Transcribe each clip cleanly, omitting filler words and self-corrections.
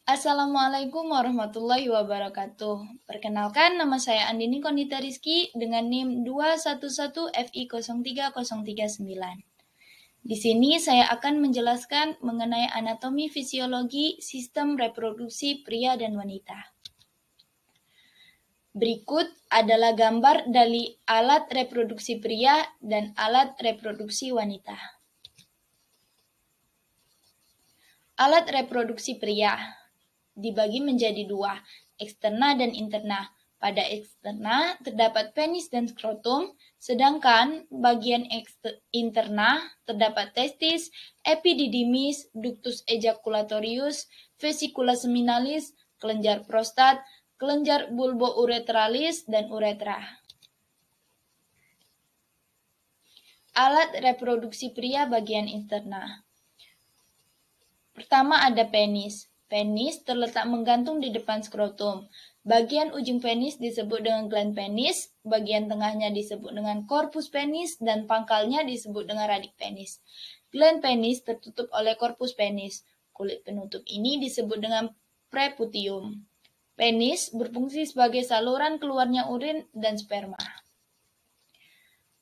Assalamualaikum warahmatullahi wabarakatuh. Perkenalkan, nama saya Andini Konita Rizky dengan NIM 211FI03039. Di sini saya akan menjelaskan mengenai anatomi fisiologi sistem reproduksi pria dan wanita. Berikut adalah gambar dari alat reproduksi pria dan alat reproduksi wanita. Alat reproduksi pria dibagi menjadi dua, eksterna dan interna. Pada eksterna terdapat penis dan skrotum, sedangkan bagian interna terdapat testis, epididymis, ductus ejaculatorius, vesicula seminalis, kelenjar prostat, kelenjar bulbouretralis, dan uretra. Alat reproduksi pria bagian interna. Pertama ada penis. Penis terletak menggantung di depan skrotum. Bagian ujung penis disebut dengan gland penis, bagian tengahnya disebut dengan korpus penis, dan pangkalnya disebut dengan radik penis. Gland penis tertutup oleh korpus penis. Kulit penutup ini disebut dengan preputium. Penis berfungsi sebagai saluran keluarnya urin dan sperma.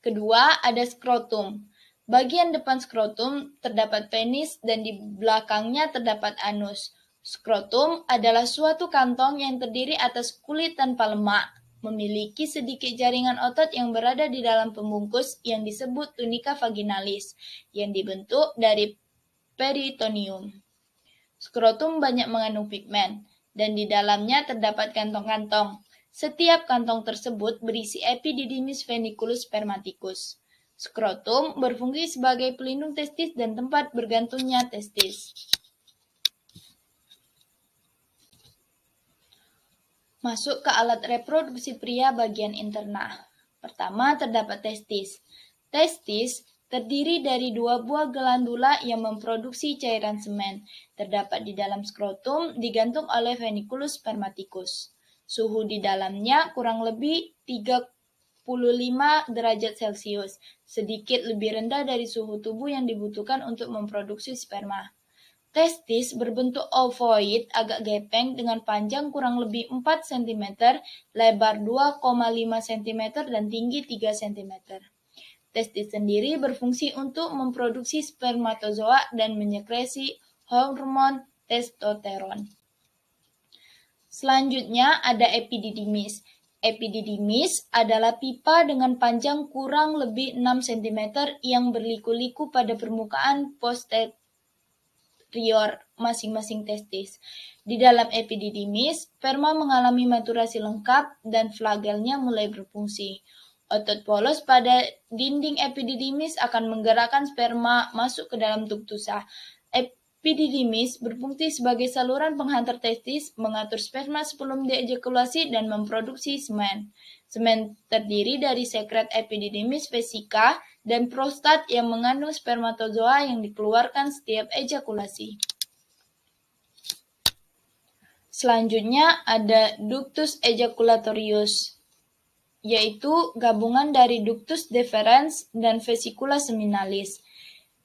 Kedua, ada skrotum. Bagian depan skrotum terdapat penis dan di belakangnya terdapat anus. Skrotum adalah suatu kantong yang terdiri atas kulit tanpa lemak, memiliki sedikit jaringan otot yang berada di dalam pembungkus yang disebut tunica vaginalis, yang dibentuk dari peritoneum. Skrotum banyak mengandung pigmen, dan di dalamnya terdapat kantong-kantong. Setiap kantong tersebut berisi epididymis veniculus spermaticus. Skrotum berfungsi sebagai pelindung testis dan tempat bergantungnya testis. Masuk ke alat reproduksi pria bagian interna. Pertama, terdapat testis. Testis terdiri dari dua buah glandula yang memproduksi cairan semen. Terdapat di dalam skrotum, digantung oleh veniculus spermaticus. Suhu di dalamnya kurang lebih 35 derajat Celcius, sedikit lebih rendah dari suhu tubuh yang dibutuhkan untuk memproduksi sperma. Testis berbentuk ovoid agak gepeng dengan panjang kurang lebih 4 cm, lebar 2,5 cm, dan tinggi 3 cm. Testis sendiri berfungsi untuk memproduksi spermatozoa dan menyekresi hormon testosteron. Selanjutnya ada epididymis. Epididymis adalah pipa dengan panjang kurang lebih 6 cm yang berliku-liku pada permukaan posterior masing-masing testis. Di dalam epididymis, sperma mengalami maturasi lengkap dan flagelnya mulai berfungsi. Otot polos pada dinding epididymis akan menggerakkan sperma masuk ke dalam ductusa. Epididymis berfungsi sebagai saluran penghantar testis, mengatur sperma sebelum diejakulasi dan memproduksi semen. Semen terdiri dari sekret epididymis vesica dan prostat yang mengandung spermatozoa yang dikeluarkan setiap ejakulasi. Selanjutnya ada ductus ejaculatorius, yaitu gabungan dari ductus deferens dan vesicula seminalis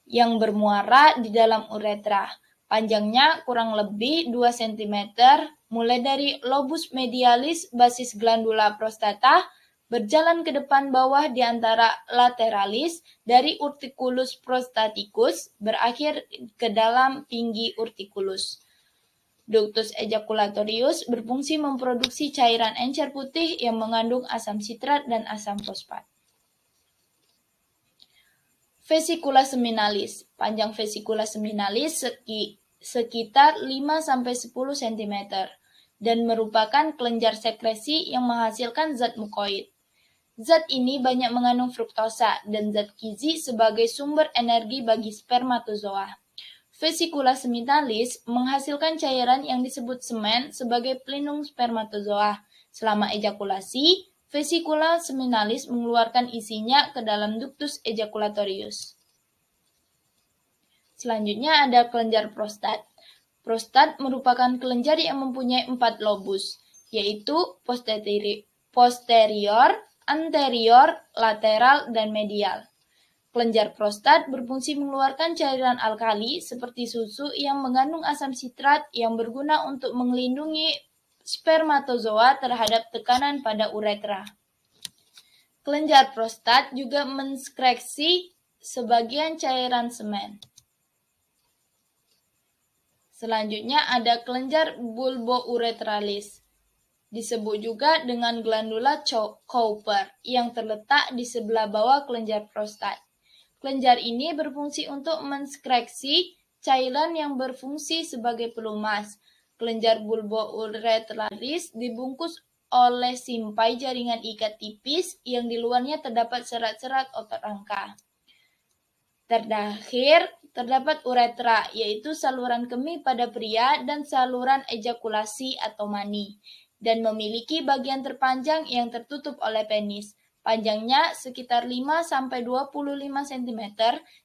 yang bermuara di dalam uretra. Panjangnya kurang lebih 2 cm, mulai dari lobus medialis basis glandula prostata, berjalan ke depan bawah di antara lateralis dari urticulus prostaticus, berakhir ke dalam pingi urticulus. Ductus ejaculatorius berfungsi memproduksi cairan encer putih yang mengandung asam sitrat dan asam fosfat. Vesicula seminalis. Panjang vesicula seminalis sekitar 5-10 cm dan merupakan kelenjar sekresi yang menghasilkan zat mukoid. Zat ini banyak mengandung fruktosa dan zat gizi sebagai sumber energi bagi spermatozoa. Vesicula seminalis menghasilkan cairan yang disebut semen sebagai pelindung spermatozoa. Selama ejakulasi, vesicula seminalis mengeluarkan isinya ke dalam ductus ejaculatorius. Selanjutnya ada kelenjar prostat. Prostat merupakan kelenjar yang mempunyai 4 lobus, yaitu posterior, anterior, lateral, dan medial. Kelenjar prostat berfungsi mengeluarkan cairan alkali seperti susu yang mengandung asam sitrat yang berguna untuk melindungi spermatozoa terhadap tekanan pada uretra. Kelenjar prostat juga mensekresi sebagian cairan semen. Selanjutnya ada kelenjar bulbouretralis. Disebut juga dengan glandula Cowper yang terletak di sebelah bawah kelenjar prostat. Kelenjar ini berfungsi untuk mensekresi cairan yang berfungsi sebagai pelumas. Kelenjar bulbouretralis dibungkus oleh simpai jaringan ikat tipis yang di luarnya terdapat serat-serat otot rangka. Terakhir, terdapat uretra, yaitu saluran kemih pada pria dan saluran ejakulasi atau mani, dan memiliki bagian terpanjang yang tertutup oleh penis. Panjangnya sekitar 5-25 cm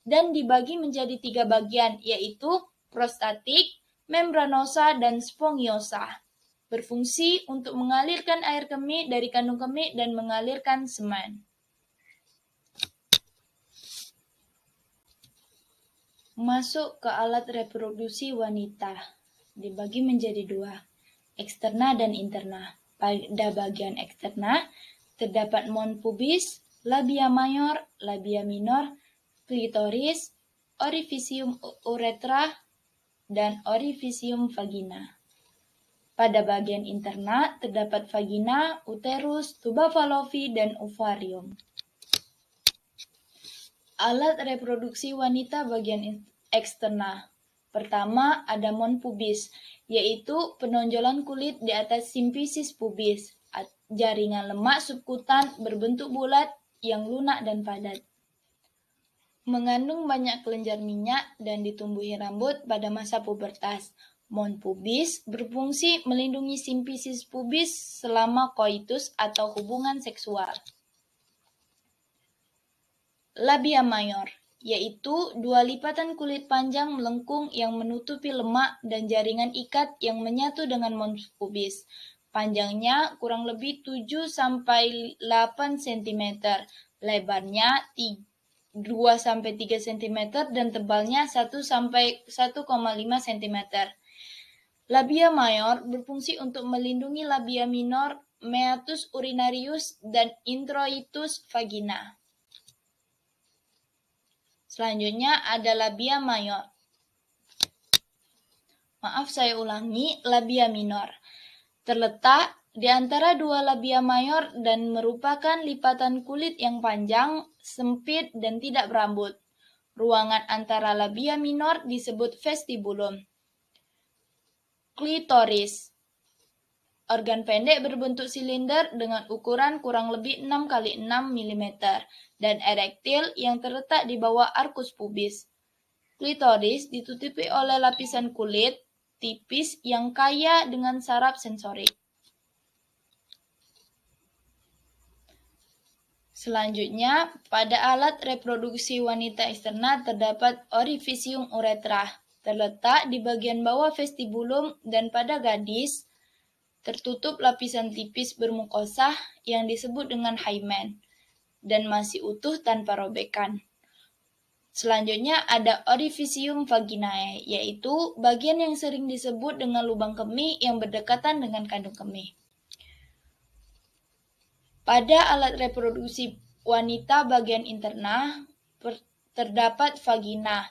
dan dibagi menjadi 3 bagian, yaitu prostatik, membranosa, dan spongiosa. Berfungsi untuk mengalirkan air kemih dari kandung kemih dan mengalirkan semen. Masuk ke alat reproduksi wanita. Dibagi menjadi 2, eksterna dan interna. Pada bagian eksterna, terdapat mons pubis, labia mayor, labia minor, klitoris, orificium uretra, dan orificium vagina. Pada bagian interna, terdapat vagina, uterus, tuba fallopi, dan ovarium. Alat reproduksi wanita bagian eksterna. Pertama, ada mons pubis, yaitu penonjolan kulit di atas simfisis pubis, jaringan lemak subkutan berbentuk bulat yang lunak dan padat. Mengandung banyak kelenjar minyak dan ditumbuhi rambut pada masa pubertas. Mons pubis berfungsi melindungi simfisis pubis selama koitus atau hubungan seksual. Labia mayor, yaitu 2 lipatan kulit panjang melengkung yang menutupi lemak dan jaringan ikat yang menyatu dengan mons pubis. Panjangnya kurang lebih 7-8 cm, lebarnya 2-3 cm, dan tebalnya 1-1,5 cm. Labia mayor berfungsi untuk melindungi labia minor, meatus urinarius, dan introitus vagina. Selanjutnya ada labia mayor. Labia minor. Terletak di antara 2 labia mayor dan merupakan lipatan kulit yang panjang, sempit, dan tidak berambut. Ruangan antara labia minor disebut vestibulum. Klitoris. Organ pendek berbentuk silinder dengan ukuran kurang lebih 6x6 mm dan erektil yang terletak di bawah arkus pubis. Klitoris ditutupi oleh lapisan kulit tipis yang kaya dengan saraf sensorik. Selanjutnya, pada alat reproduksi wanita eksterna terdapat orificium uretra, terletak di bagian bawah vestibulum dan pada gadis tertutup lapisan tipis bermukosa yang disebut dengan hymen dan masih utuh tanpa robekan. Selanjutnya ada orificium vaginae, yaitu bagian yang sering disebut dengan lubang kemih yang berdekatan dengan kandung kemih. Pada alat reproduksi wanita bagian interna terdapat vagina,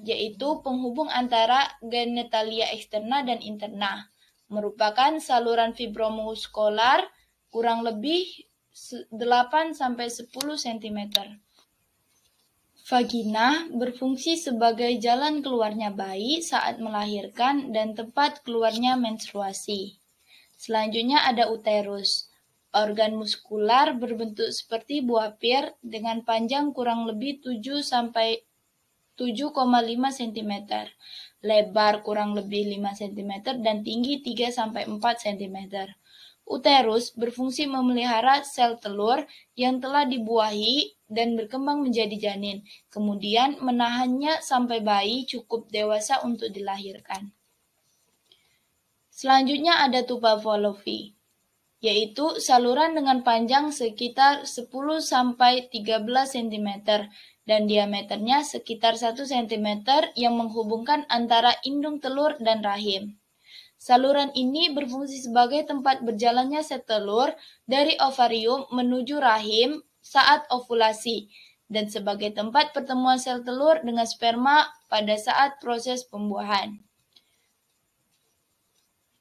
yaitu penghubung antara genitalia eksterna dan interna, merupakan saluran fibromuskular kurang lebih 8-10 cm. Vagina berfungsi sebagai jalan keluarnya bayi saat melahirkan dan tempat keluarnya menstruasi. Selanjutnya ada uterus, organ muskular berbentuk seperti buah pir dengan panjang kurang lebih 7-7,5 cm, lebar kurang lebih 5 cm, dan tinggi 3-4 cm. Uterus berfungsi memelihara sel telur yang telah dibuahi dan berkembang menjadi janin, kemudian menahannya sampai bayi cukup dewasa untuk dilahirkan. Selanjutnya ada tuba fallopi, yaitu saluran dengan panjang sekitar 10-13 cm dan diameternya sekitar 1 cm yang menghubungkan antara indung telur dan rahim. Saluran ini berfungsi sebagai tempat berjalannya sel telur dari ovarium menuju rahim saat ovulasi, dan sebagai tempat pertemuan sel telur dengan sperma pada saat proses pembuahan.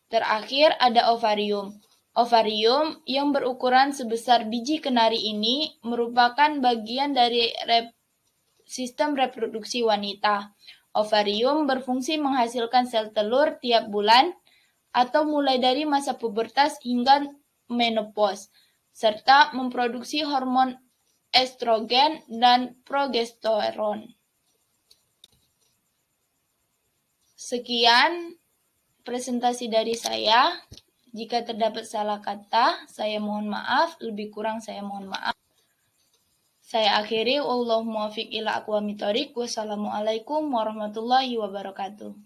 Terakhir ada ovarium. Ovarium yang berukuran sebesar biji kenari ini merupakan bagian dari sistem reproduksi wanita. Ovarium berfungsi menghasilkan sel telur tiap bulan atau mulai dari masa pubertas hingga menopause, serta memproduksi hormon estrogen dan progesteron. Sekian presentasi dari saya. Jika terdapat salah kata, saya mohon maaf. Lebih kurang saya mohon maaf. Saya akhiri. Wallahul muwaffiq ila aqwamit thoriq. Wassalamualaikum warahmatullahi wabarakatuh.